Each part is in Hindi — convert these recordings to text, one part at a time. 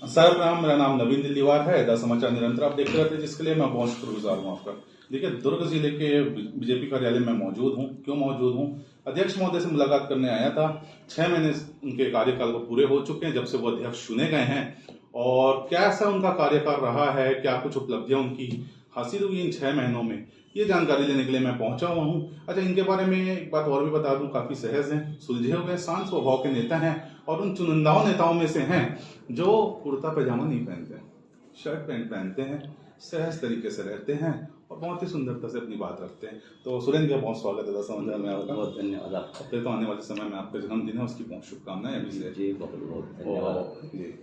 सर प्रणाम, मेरा नाम नवीन दिल्लीवाल है। द समाचार निरंतर आप देखते रहते हैं, जिसके लिए मैं बहुत शुक्रगुजार हूँ आपका। देखिए, दुर्ग जिले के बीजेपी कार्यालय में मौजूद हूँ। क्यों मौजूद हूँ? अध्यक्ष महोदय से मुलाकात करने आया था। 6 महीने उनके कार्यकाल को पूरे हो चुके हैं जब से वो अध्यक्ष चुने गए हैं। और कैसा उनका कार्यकाल रहा है, क्या कुछ उपलब्धियां उनकी हासिल हुई इन 6 महीनों में, ये जानकारी लेने के लिए मैं पहुंचा हुआ हूँ। अच्छा, इनके बारे में एक बात और भी बता दूं, काफी सहज हैं, सुलझे हुए शांत स्वभाव के नेता हैं और उन चुनिंदाओं नेताओं में से हैं जो कुर्ता पैजामा नहीं पहनते, शर्ट पैंट पहनते हैं, सहज तरीके से रहते हैं और बहुत ही सुंदरता से अपनी बात रखते हैं। तो सुरेंद्र, बहुत स्वागत है समाचार में आपका। बहुत धन्यवाद आपका। फिर तो आने वाले समय में आपका जन्मदिन है, उसकी बहुत शुभकामनाएं अभी से। जी बहुत बहुत धन्यवाद। जी,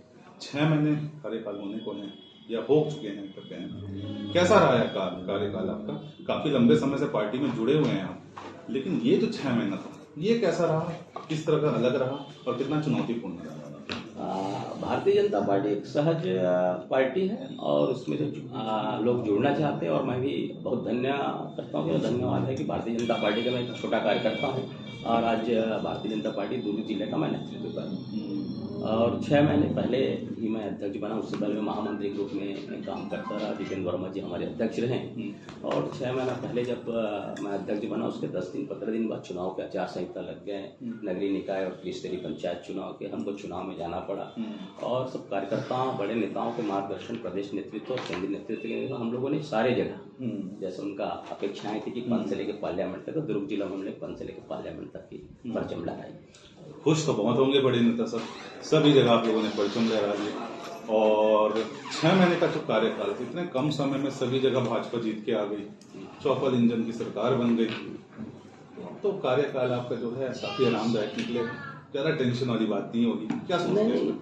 6 महीने कार्यकाल होने को हैं या हो चुके हैं, करते हैं। कैसा रहा है कार्यकाल आपका? काफी लंबे समय से पार्टी में जुड़े हुए हैं आप, लेकिन ये जो 6 महीना था, ये कैसा रहा, किस तरह का अलग रहा और कितना चुनौतीपूर्ण रहा? भारतीय जनता पार्टी एक सहज पार्टी है और उसमें जो लोग जुड़ना चाहते हैं, और मैं भी बहुत धन्यवाद है कि भारतीय जनता पार्टी का मैं एक छोटा कार्यकर्ता हूँ और आज भारतीय जनता पार्टी दुर्ग जिले का मैं नेतृत्व कर रहा हूँ। और 6 महीने पहले ही मैं अध्यक्ष बना, उससे पहले मैं महामंत्री के रूप में काम करता रहा। जितेंद्र वर्मा जी हमारे अध्यक्ष रहे और 6 महीना पहले जब मैं अध्यक्ष बना, उसके 10-15 दिन बाद चुनाव के आचार संहिता लग गए। नगरीय निकाय और त्रिस्तरीय पंचायत चुनाव के हमको चुनाव में जाना पड़ा और सब कार्यकर्ताओं, बड़े नेताओं के मार्गदर्शन, प्रदेश नेतृत्व और केंद्रीय नेतृत्व के हम लोगों ने सारे जगह जैसे उनका अपेक्षाएं थी कि 5 से लेकर पार्लियामेंट तक, दुर्ग जिला में हमने 5 से लेकर पार्लियामेंट तक की परचम लहराई। खुश तो बहुत होंगे बड़े नेता सब, सभी जगह आप लोगों ने परचम लहरा दिए। और 6 महीने का जो कार्यकाल, इतने कम समय में सभी जगह भाजपा जीत के आ गई, चौपल इंजन की सरकार बन गई। तो कार्यकाल आपका जो है काफी आरामदायक निकले, ज्यादा टेंशन वाली बात नहीं होगी, क्या सोचते हैं?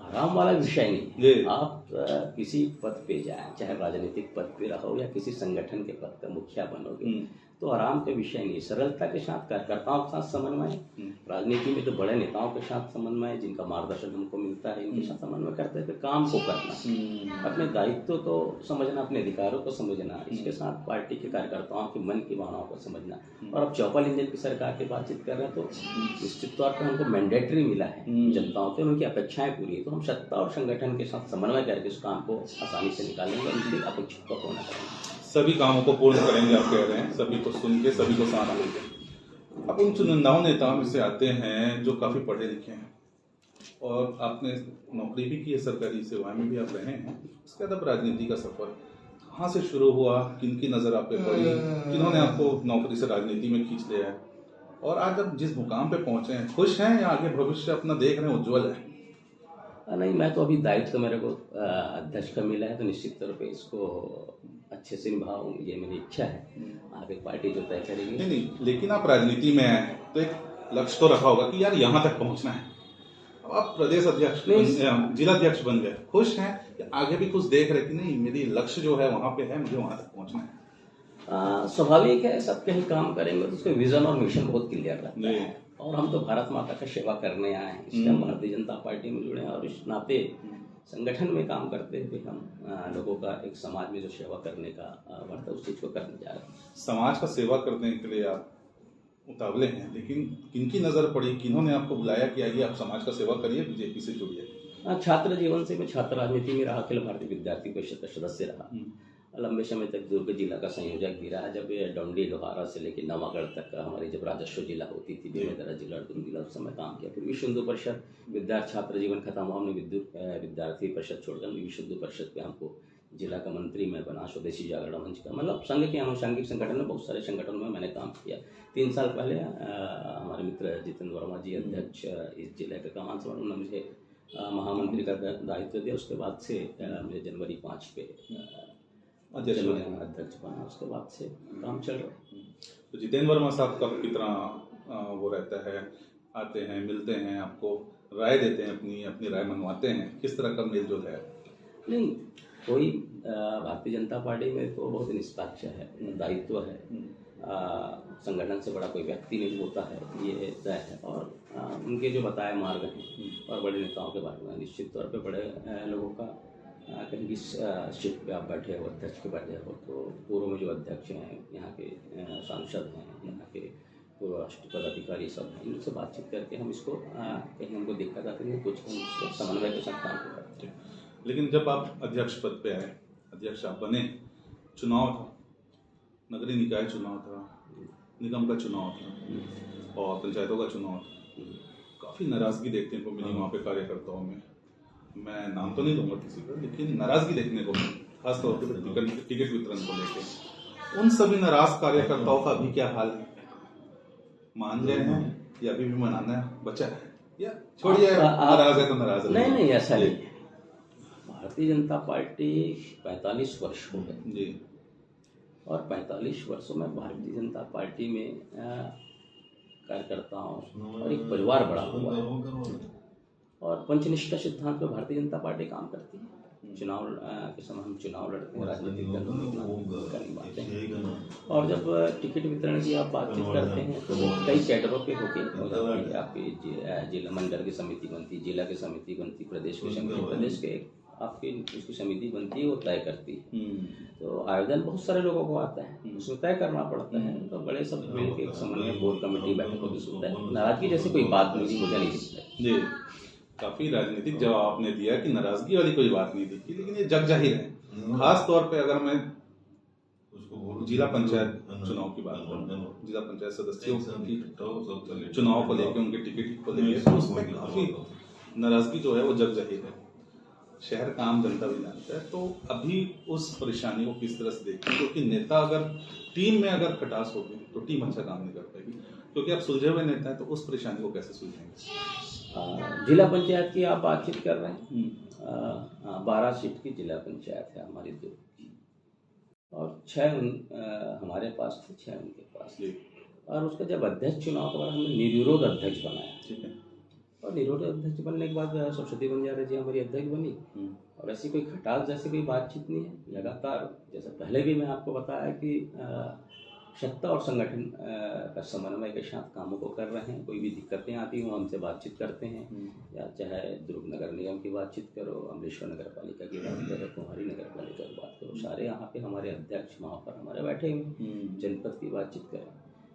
आराम वाला विषय नहीं। आप किसी पद पे जाए, चाहे राजनीतिक पद पे रहो या किसी संगठन के पद का मुखिया बनोगे, तो आराम का विषय नहीं। सरलता के साथ कार्यकर्ताओं के साथ समन्वय, राजनीति में जो बड़े नेताओं के साथ समन्वय, जिनका मार्गदर्शन हमको मिलता है, इनके साथ समन्वय करते हुए काम को करना, अपने दायित्व को समझना, अपने अधिकारों को समझना, इसके साथ पार्टी के कार्यकर्ताओं के मन की भावनाओं को समझना। और अब चौपल इंजन की सरकार की बातचीत कर रहे हैं, तो निश्चित तौर पर हमको मैंडेटरी मिला है जनताओं के, उनकी अपेक्षाएं पूरी है, तो हम सत्ता और संगठन के साथ समन्वय करके उस काम को आसानी से निकालेंगे और उनकी अपेक्षा को पूर्ण करेंगे। सभी कामों को पूर्ण करेंगे आप कह रहे हैं, सभी को सुन के, सभी को साथ लेंगे। अब उन चुनिंदाओं नेताओं में से आते हैं जो काफी पढ़े लिखे हैं और आपने नौकरी भी की है, सरकारी सेवा में भी आप रहे हैं। उसके बाद अब राजनीति का सफर कहाँ से शुरू हुआ, किनकी नजर आप पे पड़ी, किन्होंने आपको नौकरी से राजनीति में खींच लिया है, और आज आप जिस मुकाम पे पहुंचे हैं, खुश हैं या आगे भविष्य अपना देख रहे हैं उज्ज्वल है? नहीं, मैं तो अभी दायित्व मेरे को अध्यक्ष का मिला है, तो निश्चित तौर पे इसको अच्छे से निभाऊं, ये मेरी इच्छा है। आगे पार्टी जो तय करेगी। नहीं, लेकिन आप राजनीति में आए तो एक लक्ष्य तो रखा होगा कि यार यहाँ तक पहुंचना है। अब आप प्रदेश अध्यक्ष, जिला अध्यक्ष बन गए, खुश हैं या आगे भी कुछ देख रहे कि नहीं, मेरी लक्ष्य जो है वहां पे है, मुझे वहां तक पहुंचना है? स्वाभाविक है, सब कहीं काम करेंगे तो उसके विजन और मिशन बहुत क्लियर रहता है। और हम तो भारत माता का सेवा करने आए हैं, इसलिए हम भारतीय जनता पार्टी में जुड़े हैं और इस नाते संगठन में काम करते हुए हम लोगों का एक समाज में जो सेवा करने का वर्त है, उस चीज को करने जा रहे हैं। समाज का सेवा करने के लिए आप उतावले हैं, लेकिन किनकी नजर पड़ी, किन्होंने आपको बुलाया कि आइए आप समाज का सेवा करिए, बीजेपी से जुड़िए? छात्र जीवन से मैं छात्र राजनीति में रहा, अखिल भारतीय विद्यार्थी परिषद का सदस्य रहा, लंबे समय तक दुर्ग जिला का संयोजक भी रहा। जब ये डोंडी लोहारा से लेकर नवागढ़ तक का हमारी जब राजस्व जिला होती थी, बेमेतरा जिला, दुर्ग जिला, उस समय काम किया। फिर विश्व हिंदू परिषद, विद्यार्थी छात्र जीवन खत्म हुआ, हमने विद्यार्थी परिषद छोड़कर विश्व हिंदू परिषद पे हमको जिला का मंत्री मैं बना, स्वदेशी जागरण मंच का, मतलब संघ के अनुषंगिक संगठन में बहुत सारे संगठनों में मैंने काम किया। 3 साल पहले हमारे मित्र जितेंद्र वर्मा जी अध्यक्ष इस जिले के कमान से, उन्होंने मुझे महामंत्री का दायित्व दिया। उसके बाद से मुझे जनवरी 5 पे अध्यक्ष बना, उसके बाद से काम चल रहा है। तो जितेंद्र वर्मा साहब का कितना वो रहता है, आते हैं, मिलते हैं, आपको राय देते हैं, अपनी राय मनवाते हैं, किस तरह का मेलजोल है? नहीं, कोई भारतीय जनता पार्टी में तो बहुत निष्पक्ष है, दायित्व है, संगठन से बड़ा कोई व्यक्ति नहीं होता है, ये तय है। और उनके जो बताए मार्ग हैं और बड़े नेताओं के बारे में, निश्चित तौर पे बड़े लोगों का कहीं भी सीट पे आप बैठे हो, अध्यक्ष के बैठे हो, तो पूर्व में जो अध्यक्ष हैं, यहाँ के सांसद हैं, यहाँ के पूर्व राष्ट्रीय पदाधिकारी सब हैं, इनसे बातचीत करके हम इसको कहीं हमको दिक्कत आती है कुछ हम इसको समन्वय के साथ काम करते हैं। लेकिन जब आप अध्यक्ष पद पे आए, अध्यक्ष आप बने, चुनाव था, नगरीय निकाय चुनाव था, निगम का चुनाव था और पंचायतों का चुनाव था, काफ़ी नाराज़गी देखने को मिली वहाँ पे कार्यकर्ताओं में। मैं नाम तो नहीं दूंगा किसी का, लेकिन नाराज़गी देखने को मिली, खासतौर पर टिकट वितरण को लेकर। उन सभी नाराज कार्यकर्ताओं का अभी क्या हाल है? मान गए हैं या अभी भी मनाना बचा है, या छोड़िए नाराज है तो नाराज है? नहीं, ऐसा नहीं है। भारतीय जनता पार्टी 45 वर्ष हो गए जी, और 45 वर्षों में भारतीय जनता पार्टी में कार्यकर्ताओं और एक परिवार बड़ा हुआ है और पंचनिष्ठा सिद्धांत पर भारतीय जनता पार्टी काम करती है। चुनाव के समय हम चुनाव लड़ते हैं, राजनीतिक दलों में अपना भूमिका निभाते हैं और जब टिकट वितरण की आप बातचीत करते हैं तो वो कई कैडरों पे होके आपकी जिला मंडल की समिति बनती, जिला की समिति बनती, प्रदेश की समिति, प्रदेश के आपकी उसकी समिति बनती है, वो तय करती है। तो आयोजन बहुत सारे लोगों को आता है, उसमें तय करना पड़ता है, तो बड़े सब मिल के एक समन्वय बोर्ड कमेटी बैठकों की सुविधा है। नाराजगी जैसी कोई बात मुझे नहीं दिखती जी। काफी राजनीतिक जवाब आपने दिया कि नाराजगी वाली कोई बात नहीं दिखी, लेकिन ये जग जाहिर है। खास तौर पे अगर मैं जिला पंचायत चुनाव की बात करूँ, जिला पंचायत सदस्यों की चुनाव को लेकर, उनके टिकट को लेकर, तो उसमें काफी नाराजगी जो है वो जग जाहिर है, शहर का आम जनता भी जानता है। तो अभी उस परेशानी को किस तरह से देखते हैं? क्योंकि नेता अगर टीम में अगर खटास होगी तो टीम अच्छा काम नहीं कर पाएगी, क्योंकि आप सुलझे हुए नेता हैं, तो उस परेशानी को कैसे सुलझेंगे? जिला पंचायत की आप बातचीत कर रहे हैं, 12 सीट की जिला पंचायत है हमारी दो, और 6 हमारे पास थे, 6 उनके पास। और उसका जब अध्यक्ष चुनाव के बाद हमने निर्विरोध अध्यक्ष बनाया, ठीक है, और निर्विरोध अध्यक्ष बनने के बाद सरस्वती बंजारे जी हमारी अध्यक्ष बनी और ऐसी कोई खटास जैसी कोई बातचीत नहीं है। लगातार जैसे पहले भी मैं आपको बताया कि सत्ता और संगठन का समन्वय के साथ कामों को कर रहे हैं। कोई भी दिक्कतें आती हो हमसे बातचीत करते हैं, या चाहे दुर्ग नगर निगम की बातचीत करो, अमलेश्वर नगर पालिका की बात करो, कुमारी नगर पालिका की बात करो, सारे यहाँ पे हमारे अध्यक्ष वहाँ पर हमारे बैठे हुए, जनपद की बातचीत करें।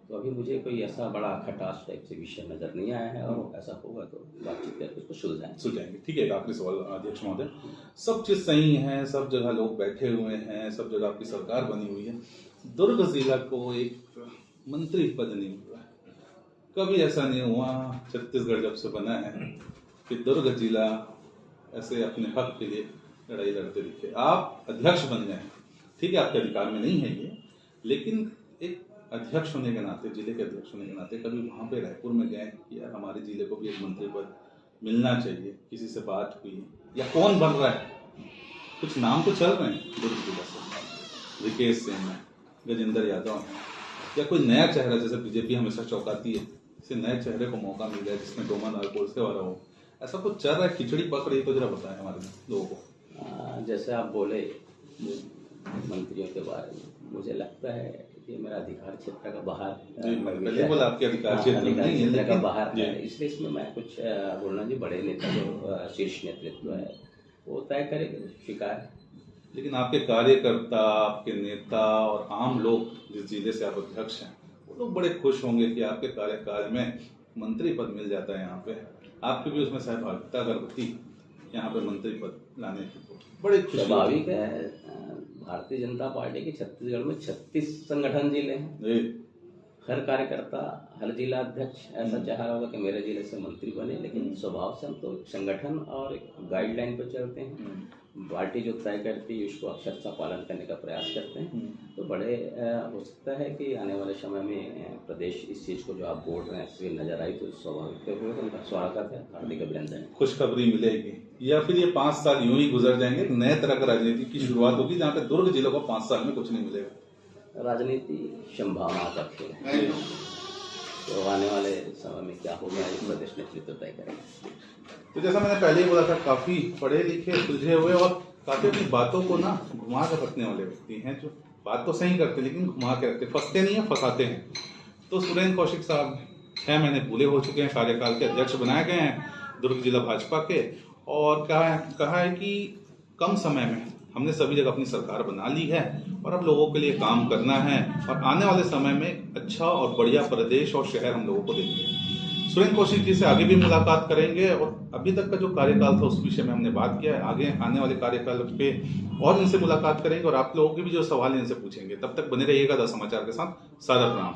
तो अभी मुझे कोई ऐसा बड़ा खटास टाइप से विषय नजर नहीं आया है, और ऐसा होगा तो बातचीत करके उसको सुलझाएंगे। ठीक है, एक आखिरी सवाल अध्यक्ष महोदय, सब चीज सही है, सब जगह लोग बैठे हुए हैं, सब जगह आपकी सरकार बनी हुई है, दुर्ग जिला को एक मंत्री पद नहीं हुआ है। कभी ऐसा नहीं हुआ छत्तीसगढ़ जब से बना है कि दुर्ग जिला ऐसे अपने हक के लिए लड़ाई लड़ते दिखे। आप अध्यक्ष बन गए, ठीक है, आपके अधिकार में नहीं है ये, लेकिन एक अध्यक्ष होने के नाते, जिले के अध्यक्ष होने के नाते, कभी वहाँ पे रायपुर में गए कि यार हमारे जिले को भी एक मंत्री पद मिलना चाहिए, किसी से बात हुई, या कौन बन रहा है? कुछ नाम तो चल रहे हैं दुर्ग जिला से, विकेश सिंह है, गजेंद्र यादव है, या कोई नया चेहरा, जैसे बीजेपी हमेशा चौंकाती है, किसी नए चेहरे को मौका मिल जाए जिसमें डोमा नालकोल से वाला हो, ऐसा कुछ चल रहा है? खिचड़ी पक रही तो जरा बताएं हमारे लोगों को। जैसे आप बोले मंत्रियों के बारे में, मुझे लगता है कि मेरा अधिकार क्षेत्र का बाहर, बोला आपके अधिकार क्षेत्र का बाहर है, इसलिए इसमें मैं कुछ बोलना जी, बड़े नेता जो शीर्ष नेतृत्व है वो तय करेंगे, स्वीकार है। लेकिन आपके कार्यकर्ता, आपके नेता और आम लोग जिस जिले से आप अध्यक्ष हैं, वो लोग बड़े खुश होंगे कि आपके कार्यकाल में मंत्री पद मिल जाता है, यहाँ पे आपकी भी उसमें सहभागिता अगर होती यहाँ पे मंत्री पद लाने की, तो बड़े स्वाभाविक है। भारतीय जनता पार्टी के छत्तीसगढ़ में 36 संगठन जिले हैं, हर कार्यकर्ता, हर जिला अध्यक्ष ऐसा चाह रहा होगा कि मेरे जिले से मंत्री बने, लेकिन स्वभाव से हम तो संगठन और गाइडलाइन पर चलते हैं। पार्टी जो तय करती है उसको अक्षरशः पालन करने का प्रयास करते हैं। तो बड़े हो सकता है कि आने वाले समय में प्रदेश इस चीज़ को जो आप बोल रहे हैं इससे नजर आई, तो स्वाभाविक रूप से उनका स्वागत है, हार्दिक अभिनंदन। खुशखबरी मिलेगी, या फिर ये 5 साल यूं ही गुजर जाएंगे, नए तरह का राजनीति की शुरुआत होगी जहाँ पे दुर्ग जिले को 5 साल में कुछ नहीं मिलेगा? राजनीति संभावना का खेल है, तो आने वाले समय में क्या होगा इस प्रदेश नेतृत्व तय करेंगे। तो जैसा मैंने पहले ही बोला था, काफी पढ़े लिखे, सुलझे हुए और काफी अपनी बातों को ना घुमा कर रखने वाले व्यक्ति हैं, जो बात तो सही करते लेकिन घुमा के रखते, फंसते नहीं है, फंसाते हैं। तो सुरेंद्र कौशिक साहब 6 महीने पूरे हो चुके हैं, कार्यकाल के अध्यक्ष बनाए गए हैं दुर्ग जिला भाजपा के, और कहा है कि कम समय में हमने सभी जगह अपनी सरकार बना ली है और अब लोगों के लिए काम करना है और आने वाले समय में अच्छा और बढ़िया प्रदेश और शहर हम लोगों को देंगे। सुरेंद्र कौशिक जी से आगे भी मुलाकात करेंगे और अभी तक का जो कार्यकाल था उस विषय में हमने बात किया है। आगे आने वाले कार्यकाल पे और इनसे मुलाकात करेंगे और आप लोगों के भी जो सवाल हैं इनसे पूछेंगे। तब तक बने रहिएगा द समाचार के साथ। सादर प्रणाम।